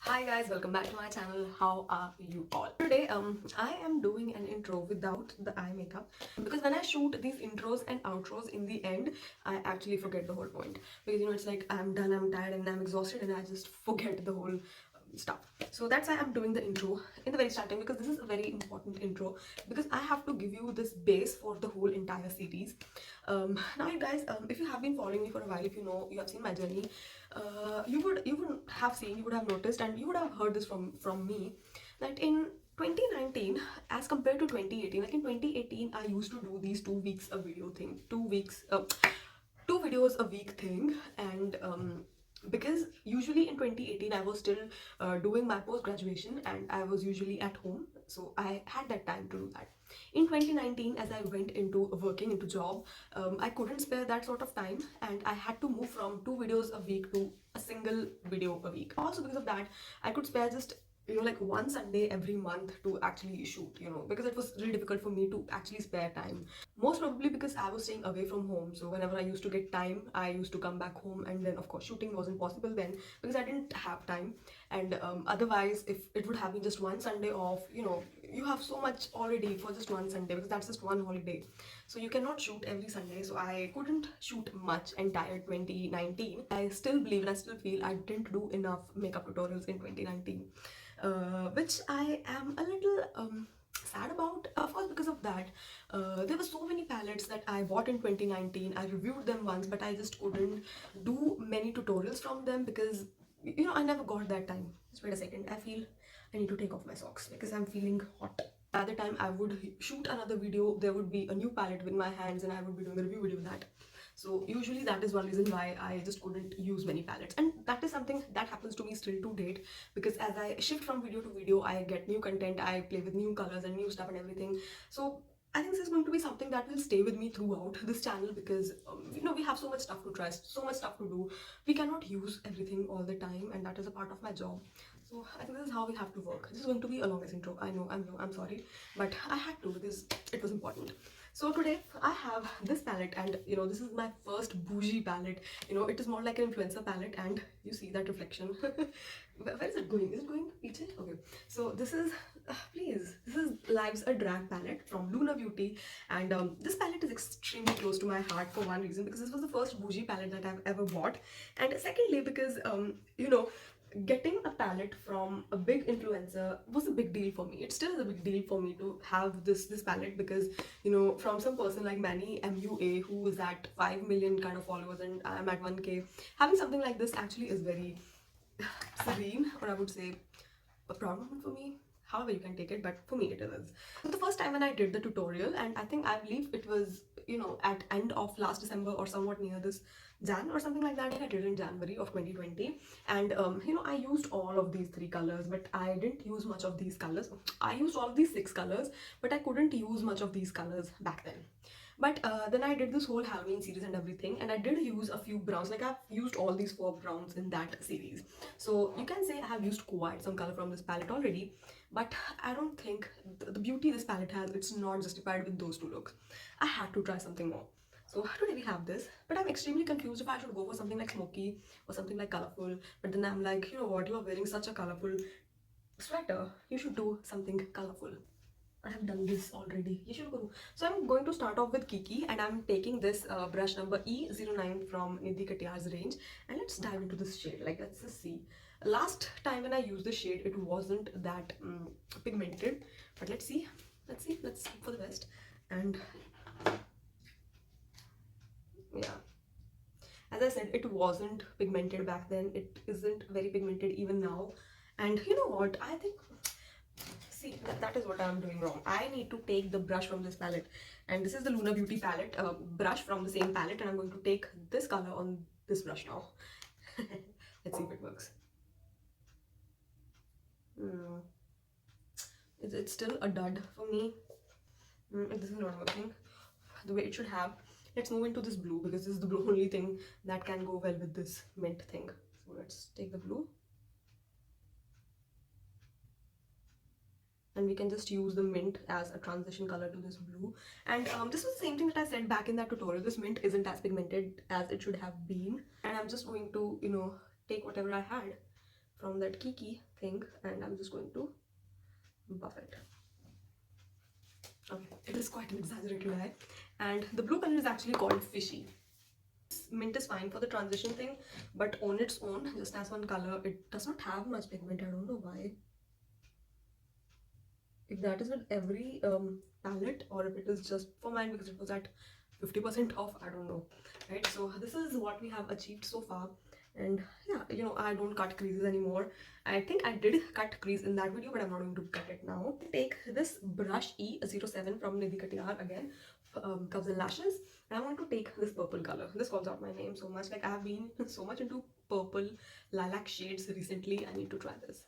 Hi guys, welcome back to my channel. How are you all? Today I am doing an intro without the eye makeup because when I shoot these intros and outros in the end, I actually forget the whole point because it's like I'm done, I'm tired and I'm exhausted and I just forget the whole stuff. So that's why I'm doing the intro in the very starting, because this is a very important intro because I have to give you this base for the whole entire series. Now you guys, if you have been following me for a while, if you have seen my journey, you would have seen, you would have noticed, and you would have heard this from me, that in 2019 as compared to 2018, like in 2018 I used to do these 2 weeks a video thing, 2 weeks 2 videos a week thing. And because usually in 2018 I was still doing my post graduation and I was usually at home, so I had that time to do that. In 2019, as I went into working into job, I couldn't spare that sort of time and I had to move from 2 videos a week to a single video a week. Also because of that, I could spare just like one Sunday every month to actually shoot, because it was really difficult for me to actually spare time. Most probably because I was staying away from home, so whenever I used to get time, I used to come back home, and then of course shooting wasn't possible then because I didn't have time. And otherwise, if it would have been just one Sunday off, you have so much already for just one Sunday because that's just one holiday. So you cannot shoot every Sunday. So I couldn't shoot much entire 2019. I still believe and I still feel I didn't do enough makeup tutorials in 2019, which I am a little sad about, of course, because of that. There were so many palettes that I bought in 2019. I reviewed them once, but I just couldn't do many tutorials from them because I never got that time. Just wait a second, I feel I need to take off my socks because I'm feeling hot. At the time I would shoot another video, there would be a new palette with my hands and I would be doing a review video of that. So usually that is one reason why I just couldn't use many palettes, and that is something that happens to me still to date, because as I shift from video to video, I get new content, I play with new colors and new stuff and everything. So I think this is going to be something that will stay with me throughout this channel because we have so much stuff to try, so much stuff to do. We cannot use everything all the time, and that is a part of my job. So I think this is how we have to work. This is going to be a longest intro. I know, I'm sorry, but I had to because it was important. So today I have this palette, and this is my first bougie palette. It is more like an influencer palette, and you see that reflection. Where is it going? Is it going peach? Okay. So this is this is Lives a Drag palette from Luna Beauty, and this palette is extremely close to my heart for one reason, because this was the first bougie palette that I've ever bought, and secondly because getting a palette from a big influencer was a big deal for me. It still is a big deal for me to have this palette because from some person like Manny MUA, who is at 5 million kind of followers and I'm at 1K, having something like this actually is very serene, or I would say a proud moment for me, however you can take it, but for me it is. So the first time when I did the tutorial, and I believe it was at end of last December or somewhat near this Jan or something like that. I did it in January of 2020, and I used all of these 3 colors, but I didn't use much of these colors. I used all of these 6 colors, but I couldn't use much of these colors back then. But then I did this whole Halloween series and everything, and I did use a few browns. Like I've used all these 4 browns in that series. So you can say I have used quite some color from this palette already, but I don't think the beauty this palette has, it's not justified with those 2 looks. I had to try something more. So today we have this, but I'm extremely confused if I should go for something like smoky or something like colorful. But then I'm like, you know what, you're wearing such a colorful sweater, you should do something colorful. I have done this already. You should go. So I'm going to start off with Kiki, and I'm taking this brush number E09 from Nidhi Katiyar's range, and let's dive into this shade. Like, let's just see. Last time when I used this shade, it wasn't that pigmented, but let's see. Let's hope for the best. And yeah, as I said, it wasn't pigmented back then. It isn't very pigmented even now. And you know what? I think, see, that is what I'm doing wrong. I need to take the brush from this palette, and this is the Luna Beauty palette brush from the same palette, and I'm going to take this color on this brush now. Let's see if it works. Mm. It's still a dud for me. This is not working the way it should have. Let's move into this blue, because this is the only thing that can go well with this mint thing. So let's take the blue, and we can just use the mint as a transition color to this blue. And this was the same thing that I said back in that tutorial. This mint isn't as pigmented as it should have been, and I'm just going to take whatever I had from that kiki thing, and I'm just going to buff it. Okay, it is quite an exaggerated eye, and the blue color is actually called fishy. Mint is fine for the transition thing, but on its own, just as one color, it does not have much pigment. I don't know why. If that is with every palette, or if it is just for mine because it was at 50% off, I don't know, right? So this is what we have achieved so far. And yeah, you know, I don't cut creases anymore. I think I did cut crease in that video, but I'm not going to cut it now. Take this brush E07 from Nidhi Katiyar again, Curves and Lashes, and I want to take this purple color. This calls out my name so much. Like, I have been so much into purple lilac shades recently. I need to try this.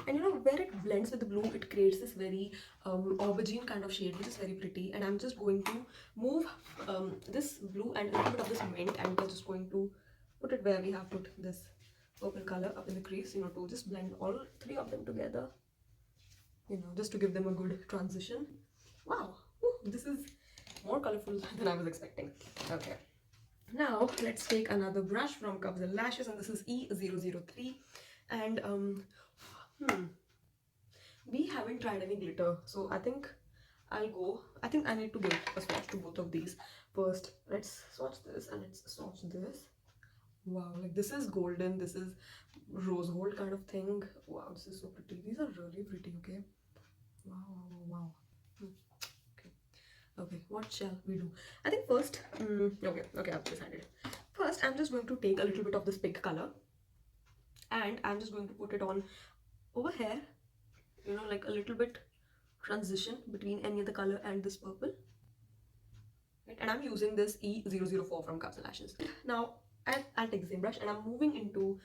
And you know, where it blends with the blue, it creates this very aubergine kind of shade, which is very pretty. And I'm just going to move this blue and a little bit of this mint, and we're just going to put it where we have put this purple color up in the crease, you know, to just blend all three of them together, you know, just to give them a good transition. Wow, this is more colorful than I was expecting. Okay, now let's take another brush from Curves and Lashes, and this is E003. And we haven't tried any glitter, so I think I need to give a swatch to both of these. First, let's swatch this and let's swatch this. Wow, like this is golden, this is rose gold kind of thing. Wow, this is so pretty. These are really pretty. Okay, wow. Okay, okay, what shall we do? I think first, okay, I've decided. First, I'm just going to take a little bit of this pink color, and I'm just going to put it on over here, you know, like a little bit transition between any other color and this purple, right? And I'm using this E004 from Curves and Lashes. Now I'll take the same brush and I'm moving into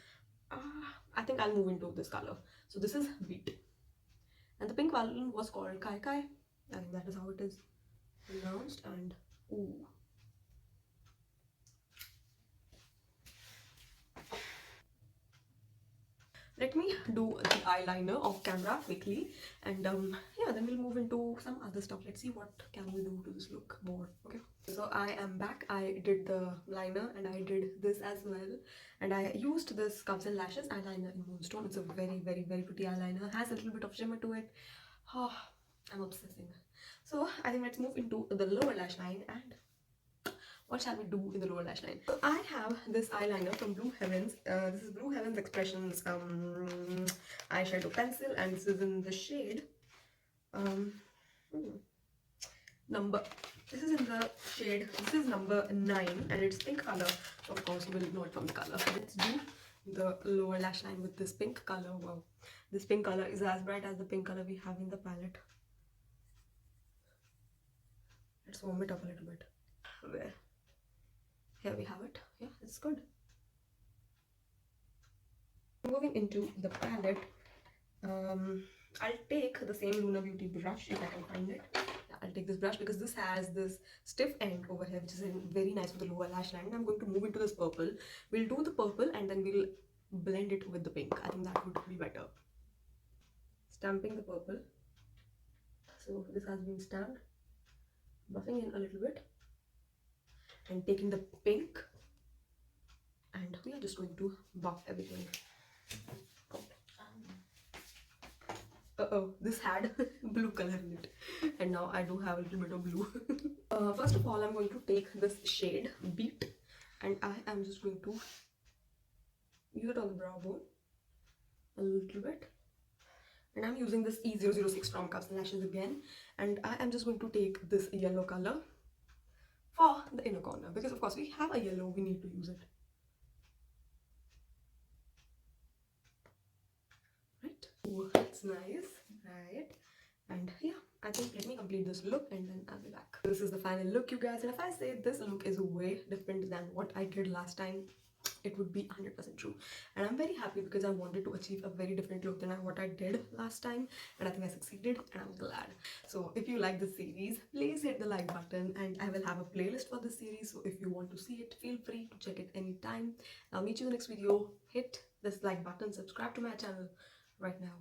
I think I'll move into this color. So this is Beat, and the pink one was called Kai Kai. I think that is how it is pronounced. And ooh, let me do the eyeliner off camera quickly, and yeah, then we'll move into some other stuff. Let's see what can we do to this look more. Okay, so I am back. I did the liner and I did this as well, and I used this Curves and Lashes eyeliner in Moonstone. It's a very pretty eyeliner, has a little bit of shimmer to it. Oh, I'm obsessing. So I think let's move into the lower lash line, and what shall we do in the lower lash line? So I have this eyeliner from Blue Heavens. This is Blue Heavens Expressions eyeshadow pencil, and this is in the shade number. This is in the shade. This is number 9, and it's pink color. So of course, you will know it from the color. Let's do the lower lash line with this pink color. Wow, this pink color is as bright as the pink color we have in the palette. Let's warm it up a little bit. Where? Here we have it. Yeah, it's good. Moving into the palette, I'll take the same Luna Beauty brush if I can find it. Yeah, I'll take this brush because this has this stiff end over here, which is very nice for the lower lash line. I'm going to move into this purple. We'll do the purple and then we'll blend it with the pink. I think that would be better. Stamping the purple. So this has been stamped. Buffing in a little bit. And taking the pink, and we are just going to buff everything. This had blue color in it, and now I do have a little bit of blue. First of all, I'm going to take this shade Beat, and I am just going to use it on the brow bone a little bit. And I'm using this E006 from Curves and Lashes again, and I am just going to take this yellow color for the inner corner, because of course we have a yellow, we need to use it. Right? Ooh, that's nice, right? And yeah, I think let me complete this look and then I'll be back. This is the final look, you guys, and if I say this look is way different than what I did last time, it would be 100% true. And I'm very happy because I wanted to achieve a very different look than what I did last time, and I think I succeeded, and I'm glad. So if you like this series, please hit the like button, and I will have a playlist for this series, so if you want to see it, feel free to check it anytime. I'll meet you in the next video. Hit this like button, subscribe to my channel right now.